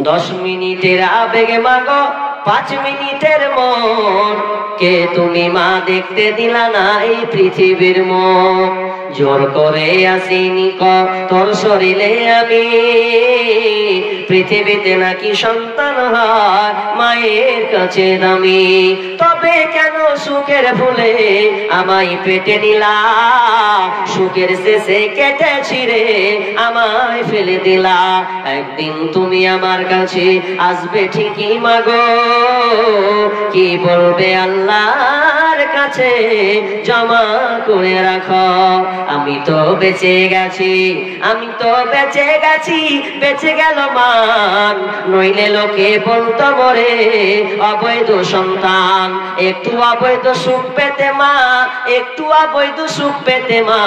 10 মিনিটের আবেগে মাগো 5 মিনিটের মন, কে তুমি মা দেখতে দিলা না এই পৃথিবীর মন। জোর করে আসিনি তোর শরীরে আমি, পৃথিবীতে নাকি সন্তান হয় মায়ের কাছে দামি। তবে কেন সুখের ভুলে আমায় পেটে নিলা, সুখের শেষে কেটে ছিঁড়ে আমায় ফেলে দিলা। একদিন তুমি আমার কাছে আসবে ঠিকই মাগো, কি বলবে আল্লাহর কাছে জমা করে রাখো। আমি তো বেঁচে গেছি, আমি তো বেঁচে গেছি, বেঁচে গেল মান, নইলে লোকে বলতো মরে অবৈধ সন্তান। একটু অবৈধ সুখ পেতে মা, একটু অবৈধ সুখ পেতে মা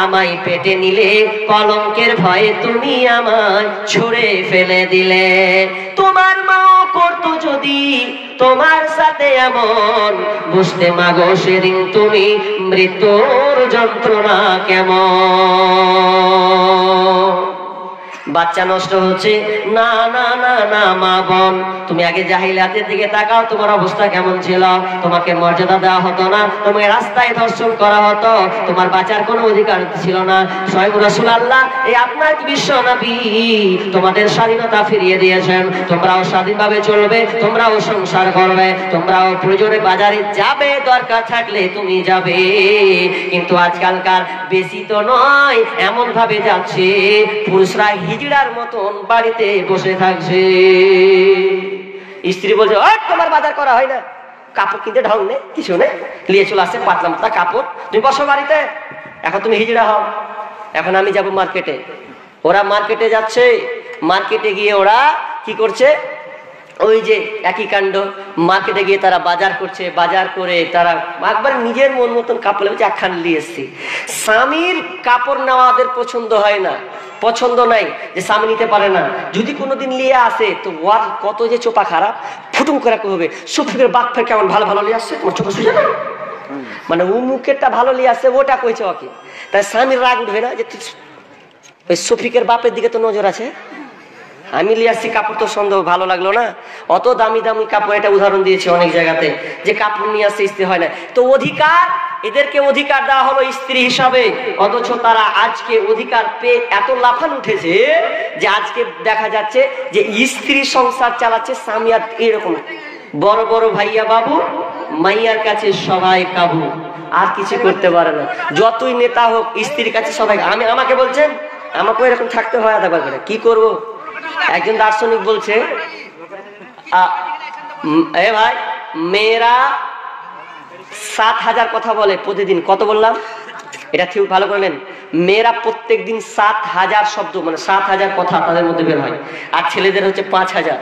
আমায় পেটে নিলে, কলঙ্কের ভয়ে তুমি আমায় ছুঁড়ে ফেলে দিলে। তোমার মাও করতো যদি তোমার সাথে এমন, বুঝতে মাগো সেদিন তুমি মৃত্যুর যন্ত্রণা কেমন। বাচ্চা নষ্ট হচ্ছে, না না না না মা বোন, তুমি আগে জাহিলিয়াতের দিকে তাকাও, তোমার অবস্থা কেমন ছিল। তোমাকে মর্যাদা দেওয়া হতো না, তোমাকে রাস্তায় ধর্ষণ করা হতো, তোমার বাঁচার কোনো অধিকার ছিল না। স্বয়ং রাসূলুল্লাহ এই আপনার বিশ্ব নবী তোমাদের স্বাধীনতা ফিরিয়ে দিয়েছেন। তোমরাও স্বাধীনভাবে চলবে, তোমরাও সংসার করবে, তোমরাও প্রয়োজনে বাজারে যাবে, দরকার থাকলে তুমি যাবে। কিন্তু আজকালকার বেশি তো নয়, এমন ভাবে যাচ্ছে পুরুষরা হিজড়ার মতন বাড়িতে বসে থাকছে। স্ত্রী বলছে তোমার বাজার করা হয় না, কাপড় কিনতে ঢং নেই, কিছু নেই, নিয়ে চলে আসছে পাতলা পাতলা কাপড়, তুমি বসো বাড়িতে। এখন তুমি হিজড়া হও। এখন আমি যাব মার্কেটে, ওরা মার্কেটে যাচ্ছে, মার্কেটে গিয়ে ওরা কি করছে, ওই যে একই কাণ্ড, মার্কেটে গিয়ে তারা বাজার করছে, বাজার করে তারা একবার নিজের মন মতন কাপড় লেগেছে, একখান নিয়ে এসছি। স্বামীর কাপড় নেওয়াদের পছন্দ হয় না, পছন্দ নাই যে স্বামী নিতে পারে না। যদি কোনোদিন নিয়ে আসে তো ওর কত যে চোপা খারাপ, ফুটুম করে হবে সফিকের বাপ ফের কেমন ভালো ভালো নিয়ে আসছে, তোমার চোখে সুঝে না, মানে ও মুখেরটা ভালো নিয়ে আসছে, ওটা কইছে ওকে। তাই স্বামীর রাগ উঠবে না যে ওই সফিকের বাপের দিকে তো নজর আছে, আমি নিয়ে আসছি কাপড়, তো সন্দেহ ভালো লাগলো না, অত দামি দামি কাপড়। এটা উদাহরণ দিয়েছে অনেক জায়গাতে যে কাপড় নিয়ে আসছে স্ত্রী হয় না। তো অধিকার, এদেরকে অধিকার দেওয়া হলো স্ত্রী হিসাবে, অথচ তারা আজকে অধিকার পেয়ে এত লাফান উঠেছে যে আজকে দেখা যাচ্ছে যে স্ত্রী সংসার চালাচ্ছে স্বামী আর এরকম বড় বড় ভাইয়া বাবু, মাইয়ার কাছে সবাই কাবু, আর কিছু করতে পারে না। যতই নেতা হোক স্ত্রীর কাছে সবাই। আমাকে বলছেন আমাকেও এরকম থাকতে হয়, আদা পারবে না, কি করবো। একজন দার্শনিক বলছে ভাই মেয়েরা 7,000 কথা বলে প্রতিদিন। কত বললাম এটা ঠিক ভালো করলেন, মেয়েরা প্রত্যেক দিন 7,000 শব্দ, মানে 7,000 কথা তাদের মধ্যে বের হয়, আর ছেলেদের হচ্ছে 5,000।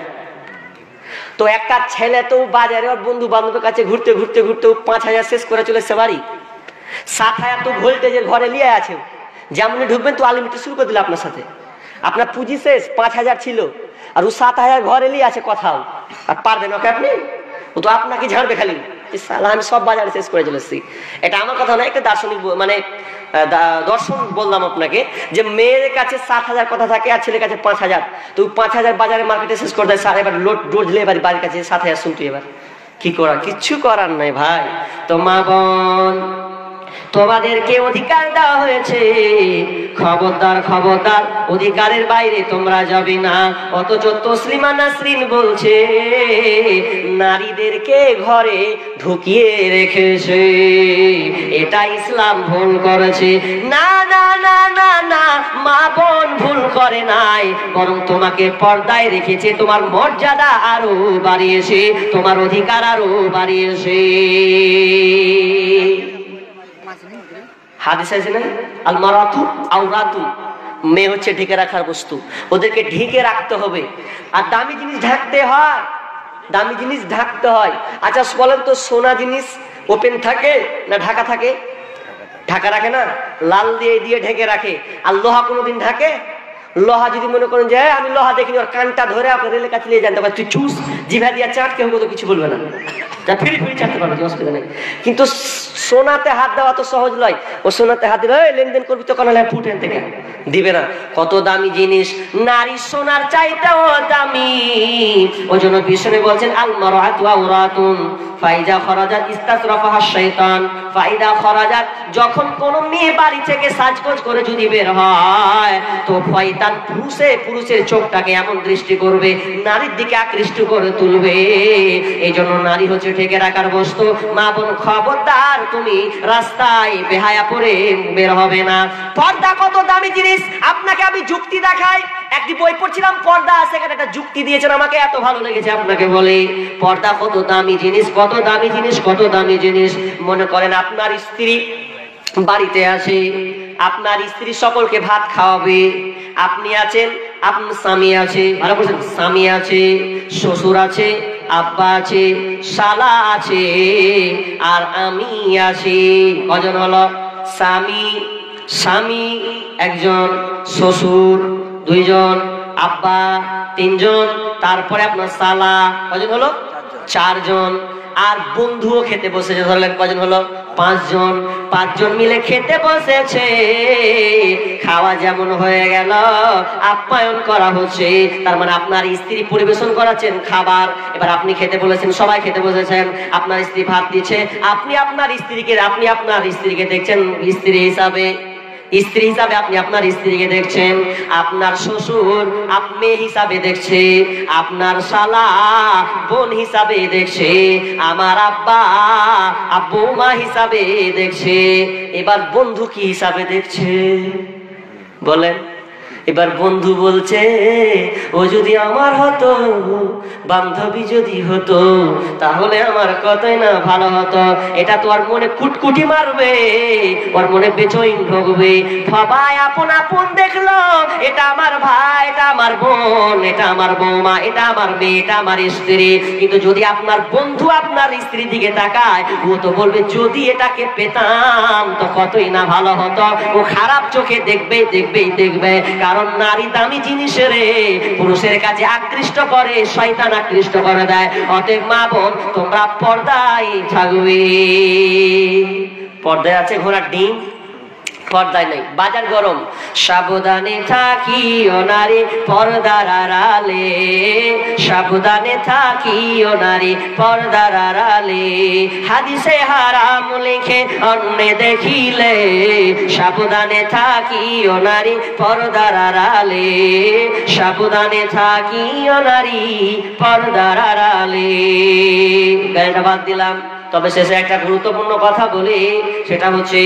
তো একটা ছেলে তো বাজারে ওর বন্ধু বান্ধবের কাছে ঘুরতে ঘুরতে ঘুরতে 5,000 শেষ করে চলেছে বাড়ি। 7,000 তো ভোল্টেজের ঘরে নিয়ে আছে, যেমন ঢুকবেন তো আলিমিটি শুরু করে দিল আপনার সাথে। আপনার পুঁজি শেষ, 5,000 ছিল, আর ও 7,000 ঘরে নিয়ে আছে কথাও, আর পারবেন ওকে আপনি? ও তো আপনাকে ঝাড়বে খালি, আমি সব বাজারে শেষ করে চলেছি। এটা আমার কথা নয়, একটা দার্শনিক মানে দর্শন বললাম আপনাকে, যে মেয়ের কাছে 7,000 কথা থাকে আর ছেলের কাছে 5,000। তো 5,000 বাজারে মার্কেটে শেষ করে দেয়, এবার লোড দিলে এবার বাড়ির কাছে 7,000 শুনতে, এবার কি করার, কিচ্ছু করার নাই ভাই। তো মা বোন, তোমাদেরকে অধিকার দেওয়া হয়েছে, খবরদার খবরদার অধিকারের বাইরে তোমরা যাবে না। অথচ তসলিমা নাসরিন বলছে নারীদেরকে ঘরে ঢুকিয়ে রেখেছে, এটা ইসলাম ভুল করেছে। না না না না না, মা বোন ভুল করে নাই, বরং তোমাকে পর্দায় রেখেছে, তোমার মর্যাদা আরো বাড়িয়েছে, তোমার অধিকার আরো বাড়িয়েছে। হাদিস আছে না, আল মারাতু আওরাতু, মেয়ে হচ্ছে ঢেকে রাখার বস্তু, ওদেরকে ঢেকে রাখতে হবে। আর দামি জিনিস ঢাকতে হয়, দামি জিনিস ঢাকতে হয়। আচ্ছা বলেন তো, সোনা জিনিস ওপেন থাকে না ঢাকা থাকে? ঢাকা রাখে না, লাল দিয়ে দিয়ে ঢেকে রাখে। আর লোহা কোনোদিন ঢাকে? লোহা যদি মনে করেন যে আমি লোহা দেখিনি, ওর কানটা ধরে আপনার রেলের কাছে নিয়ে জানতে পারে তুই চুস জিভা দিয়া চাট, কেউ তো কিছু বলবে না, ফিরি ফিরি চাটতে পারবে, অসুবিধা নেই। কিন্তু সোনাতে হাত দেওয়া তো সহজ নয়। ও সোনাতে হাত দিলে লেনদেন করবি তো কোনো ফুটেন থেকে দিবে না। কত দামি জিনিস, নারী সোনার চাইতেও দামি। ওই জন্য বিষ্ণু বলছেন আল মারআতু আওরাতুন ফাইদা খরাজাত ইস্তাসরাফাহা শাইতান ফাইদা খরাজাত, যখন কোন মেয়ে বাড়ি থেকে সাজগোজ করে যদি বের হয় তো শয়তান পুরুষের চোখটাকে এমন দৃষ্টি করবে, নারীর দিকে আকৃষ্ট করে তুলবে। এই জন্য নারী হচ্ছে ঢেকে রাখার বস্তু। মা বোন খবরদার, তুমি রাস্তায় বেহায়া পরে বের হবে না। পর্দা কত দামি জিনিস, আপনাকে আমি যুক্তি দেখাই। একটি বই পড়ছিলাম, পর্দা আছে, এখানে একটা যুক্তি দিয়েছেন, আমাকে এত ভালো লেগেছে আপনাকে বলে। পর্দা কত দামি জিনিস, কত দামি জিনিস, কত দামি জিনিস। মনে করেন আপনার স্ত্রী বাড়িতে আছে, আপনার স্ত্রী সকলকে ভাত খাওয়াবে, আপনি আছেন, আপনার স্বামী আছে, ভালো বলছেন, স্বামী আছে, শ্বশুর আছে, আব্বা আছে, শালা আছে, আর আমি আছি। কজন হলো? স্বামী একজন, শ্বশুর দুইজন, আব্বা তিনজন, তারপরে আপনার শালা কজন হলো? চারজন। আর বন্ধুও খেতে বসেছে, ধরলেন কজন হলো? পাঁচজন। পাঁচজন মিলে খেতে বসেছে, খাওয়া যেমন হয়ে গেল, আপ্যায়ন করা হচ্ছে। তার মানে আপনার স্ত্রী পরিবেশন করাচ্ছেন খাবার, এবার আপনি খেতে বলেছেন, সবাই খেতে বসেছেন, আপনার স্ত্রী ভাত দিচ্ছে, আপনি আপনার স্ত্রীকে দেখছেন স্ত্রী হিসাবে, আপনি আপনার স্ত্রীকে দেখছেন, আপনার শ্বশুর আপনি হিসাবে দেখছে, আপনার শালা বোন হিসাবে দেখছে, আমার আব্বা বৌমা হিসাবে দেখছে। এবার বন্ধু কি হিসাবে দেখছে বলেন? এবার বন্ধু বলছে, ও যদি আমার হতো, বান্ধবী যদি হতো, তাহলে আমার কতই না ভালো হতো। এটা তো ওর মনে কুটকুটি মারবে, ওর মনে বেচইন ঢুকবে। সবাই আপন আপন দেখলো, এটা আমার ভাই, এটা আমার বোন, এটা আমার বৌমা, এটা আমার মেয়ে, এটা আমার স্ত্রী। কিন্তু যদি আপনার বন্ধু আপনার স্ত্রীর দিকে তাকায়, ও তো বলবে যদি এটাকে পেতাম তো কতই না ভালো হতো। ও খারাপ চোখে দেখবে। কারণ নারী দামি জিনিস রে, পুরুষের কাছে আকৃষ্ট করে, শয়তান আকৃষ্ট করে দেয়। অতএব মা বোন, তোমরা পর্দায় থাকবে। পর্দায় আছে ঘোড়ার ডিম, পর্দায় নেই। বাজার গরম, সাবধানে থাকিও নারী পর্দার আড়ালে, সাবধানে থাকিও নারী পর্দার আড়ালে। হাদিসে হারাম লিখে অন্য দেখিলে, সাবধানে থাকিও নারী পর্দার আড়ালে, সাবধানে থাকিও নারী পর্দার আড়ালে। গাড়িটা বাদ দিলাম, তবে শেষে একটা গুরুত্বপূর্ণ কথা বলি, সেটা হচ্ছে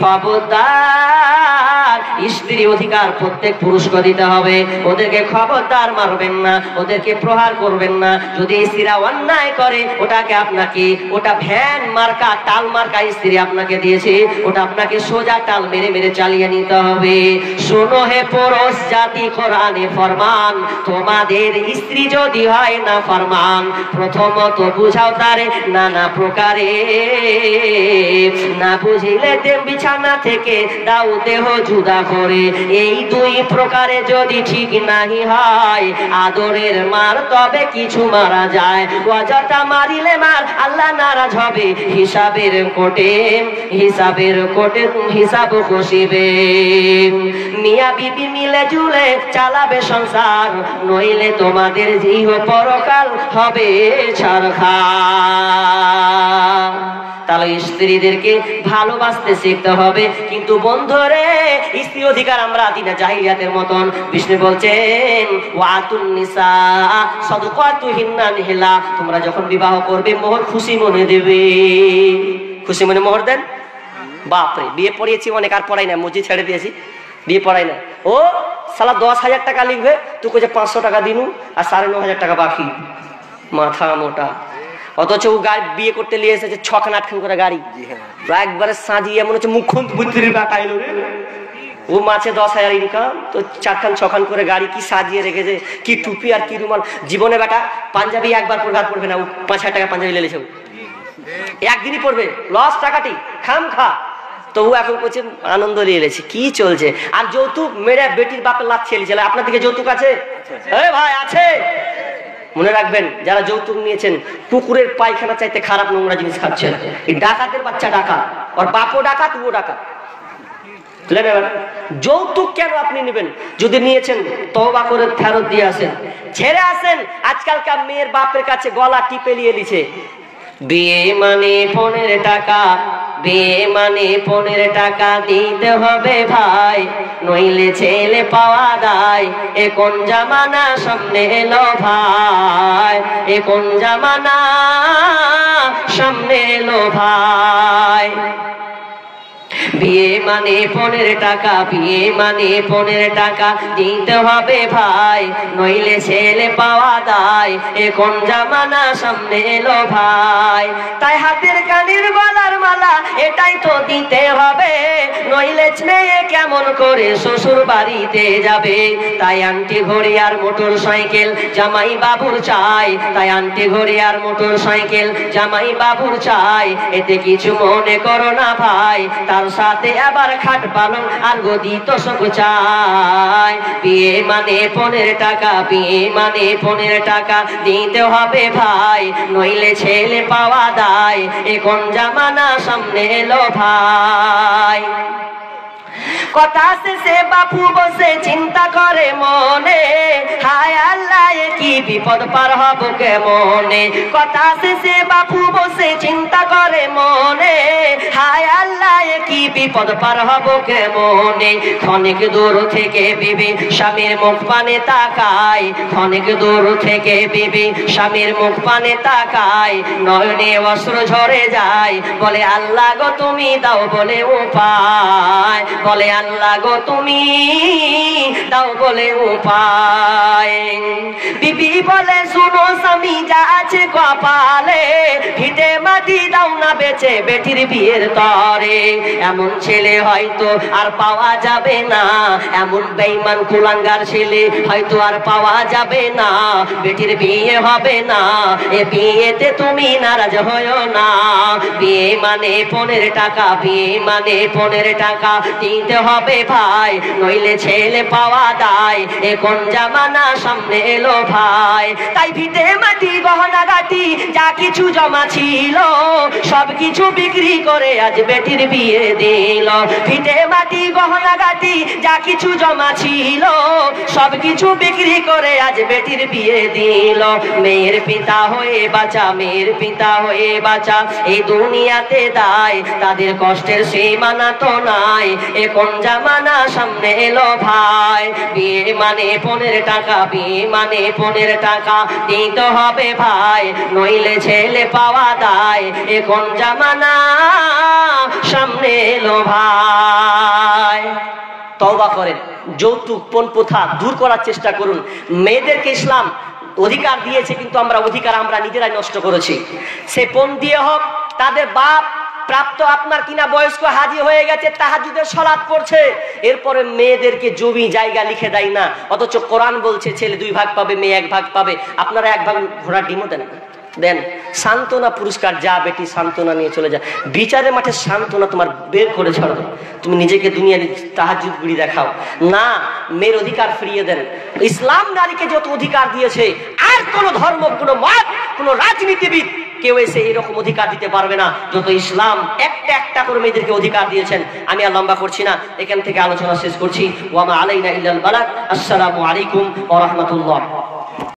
খবরদার, স্ত্রী অধিকার প্রত্যেক পুরুষকে দিতে হবে। ওদেরকে খবরদার মারবেন না, ওদেরকে প্রহার করবেন না। যদি স্ত্রীরা অন্যায় করে, ওটাকে আপনাকে, ওটা ভ্যান মার্কা টাল মার্কা স্ত্রী আপনাকে দিয়েছে, ওটা আপনাকে সোজা টাল মেরে মেরে চালিয়ে নিতে হবে। শোনো হে পুরুষ জাতি, কোরআনে ফরমান, তোমাদের স্ত্রী যদি হয় না ফরমান, প্রথমত বুঝাও তারে নানা প্রকার, না বুঝিলে দেব বিছানা থেকে দাও দেহ জুদা করে। এই দুই প্রকারে যদি ঠিক নাহি হয়, আদরের মার তবে কিছু মারা যায়, অযথা মারিলে মার আল্লাহ নারাজ হবে। হিসাবের কোটে হিসাব কষিবে। মিয়া বিবি মিলে জুলে চালাবে সংসার, নইলে তোমাদের ইহ পরকাল হবে ছারখার। তাহলে স্ত্রীদেরকে ভালোবাসতে শিখতে হবে। কিন্তু বন্ধুরে, স্ত্রী অধিকার আমরা দিই না জাহিলিয়াতের মতন। বিষ্ণু বলছেন ওয়াতুন নিসা সাদকাতুহিন্না নিহলা, তোমরা যখন বিবাহ করবে মোহর খুশি মনে দেবে, খুশি মনে মোহর দেন। বাপরে, বিয়ে পড়িয়েছি অনেক, আর পড়াই না, মসজিদ ছেড়ে দিয়েছি, বিয়ে পড়াই না। ও সালা 10,000 টাকা লিখবে, তুই কইছে 500 টাকা দিনু আর 9,500 টাকা বাকি, মাথা মোটা। অথচ ও গাড়ি বিয়ে করতে নিয়ে এসেছে 6-8খান করে গাড়ি, একবারে সাজিয়ে মনে হচ্ছে মুখ্যমন্ত্রীর বেটা এলো রে। ও মাসে 10,000 ইনকাম, তো 4-6খান করে গাড়ি কি সাজিয়ে রেখেছে, কি টুপি আর কি রুমাল। জীবনে বেটা পাঞ্জাবি একবার পরবে, আর পরবে না। ও 5,000 টাকা পাঞ্জাবি লেগেছে, একদিনই পরবে, লস টাকাটি খাম খা। তবু এখন করছে আনন্দ নিয়ে এলেছি, কি চলছে। আর যৌতুক মেরে বেটির বাপের লাথ ছেলেছিল। আপনার দিকে যৌতুক আছে? ভাই আছে। মনে রাখবেন, যারা যৌতুক নিয়েছেন কুকুরের পায়খানা চাইতে খারাপ নোংরা জিনিস খাচ্ছেন। এই ডাকাতের বাচ্চা ডাকাত, ওর বাপও ডাকাত, ও ডাকাত। যৌতুক কেন আপনি নেবেন? যদি নিয়েছেন তওবা করে ফেরত দিয়ে আসেন, ছেড়ে আসেন। আজকালকার মেয়ের বাপের কাছে গলা টিপে নিয়ে নিছে। বিয়ে মানে 15 টাকা, বিয়ে মানে 15 টাকা দিতে হবে ভাই, নইলে ছেলে পাওয়া দায়। এ কোন জামানা সামনে এলো ভাই, এ কোন জামানা সামনে এলো ভাই। বিয়ে মানে 15 টাকা, বিয়ে মানে 15 টাকা দিতে হবে ভাই, নইলে ছেলে পাওয়া দায়। এ কোন জামানা সামনে এলো ভাই। তাই হাতের কানের গলার মালা এটাই তো দিতে হবে, নইলে মেয়ে কেমন করে শ্বশুর বাড়িতে যাবে। তাই আন্টি ঘড়ি আর মোটর সাইকেল জামাই বাবুর চাই, তাই আন্টি ঘড়ি আর মোটর সাইকেল জামাই বাবুর চাই। এতে কিছু মনে করো না ভাই, তার সাথে আবার খাট পালং আর গদি তোষক চাই। বিয়ে মানে 15 টাকা, বিয়ে মানে 15 টাকা দিতে হবে ভাই, নইলে ছেলে পাওয়া দায়। এ কোন জামানা সামনে এলো ভাই। কথা শেষে বাপু বসে চিন্তা করে মনে, হায় আল্লাহ এ কি বিপদ পার হব কেমনে। কথা শেষে বাপু বসে চিন্তা করে মনে, হায় আল্লাহ এ কি বিপদ পার হব কেমনে। ক্ষণিক দূর থেকে বিবি স্বামীর মুখ পানে তাকায়, ক্ষণিক দূর থেকে বিবি স্বামীর মুখ পানে তাকায়। নয়নে অশ্রু ঝরে যায়, বলে আল্লাহ গো তুমি দাও বলে উপায়, বলে আল্লাহ গো তুমি দাও বলে উপায়। বিবি বলে শুনো স্বামী যা আছে কপালে, ভিটে মাটি দাও না বেচে বেটির বিয়ের তরে। এমন ছেলে হয়তো আর পাওয়া যাবে না, এমন বেঈমান কুলাঙ্গার ছেলে হয়তো আর পাওয়া যাবে না। বেটির বিয়ে হবে না, এ বিয়েতে তুমি নারাজ হয়ো না। বিয়ে মানে 15 টাকা, বিয়ে মানে 15 টাকা দিতে হবে ভাই, নইলে ছেলে পাওয়া দায়। এ কোন জামানা সামনে এলো ভাই। তাই ভিটে মাটি গহনা গাটি যা কিছু জমা ছিল, সব কিছু বিক্রি করে আজ বেটির বিয়ে দিল। ভিটে মাটি গহনা গাটি যা কিছু জমা ছিল, সব কিছু বিক্রি করে আজ বেটির বিয়ে দিল। মেয়ের পিতা হয়ে বাঁচা, মেয়ের পিতা হয়ে বাঁচা এই দুনিয়াতে দায়, তাদের কষ্টের সীমানা তো নাই। এ কোন জামানা সামনে এলো ভাই। বিয়ে মানে 15 টাকা, বিয়ে মানে 15 টাকা দিতে হবে ভাই, নইলে ছেলে পাওয়া দায়। এ কোন জামানা সামনে এলো ভাই। তওবা করেন, যৌতুক পণ প্রথা দূর করার চেষ্টা করুন। মেয়েদেরকে ইসলাম অধিকার দিয়েছে, কিন্তু আমরা অধিকার আমরা নিজেরাই নষ্ট করেছি। সে পণ দিয়ে হোক, তাদের বাপ প্রাপ্ত আপনার কিনা বয়স্ক হাজি হয়ে গেছে, তাহাজ্জুদের সালাত পড়ছে, এরপরে মেয়েদেরকে জমি জায়গা লিখে দেয় না। অথচ কোরআন বলছে ছেলে 2 ভাগ পাবে, মেয়ে 1 ভাগ পাবে। আপনারা 1 ভাগ ঘোড়ার ডিমও দেন, দেন সান্ত্বনা পুরস্কার, যা বেটি সান্ত্বনা নিয়ে চলে যা। বিচারের মাঠে সান্ত্বনা তোমার বের করে ছাড়ো, তুমি নিজেকে দুনিয়ার তাহাজ্জুদ গুলি দেখাও না। মেয়ের অধিকার ফিরিয়ে দেন। ইসলাম নারীকে যত অধিকার দিয়েছে, আর কোন ধর্ম, কোন মত, কোন রাজনীতিবিদ কেউ এসে এরকম অধিকার দিতে পারবে না যত ইসলাম একটা একটা করে মেয়েদেরকে অধিকার দিয়েছেন। আমি আর লম্বা করছি না, এখান থেকে আলোচনা শেষ করছি। ওয়া মা আলাইনা ইল্লাল বালাগ। আসসালামু আলাইকুম ওয়া রাহমাতুল্লাহ।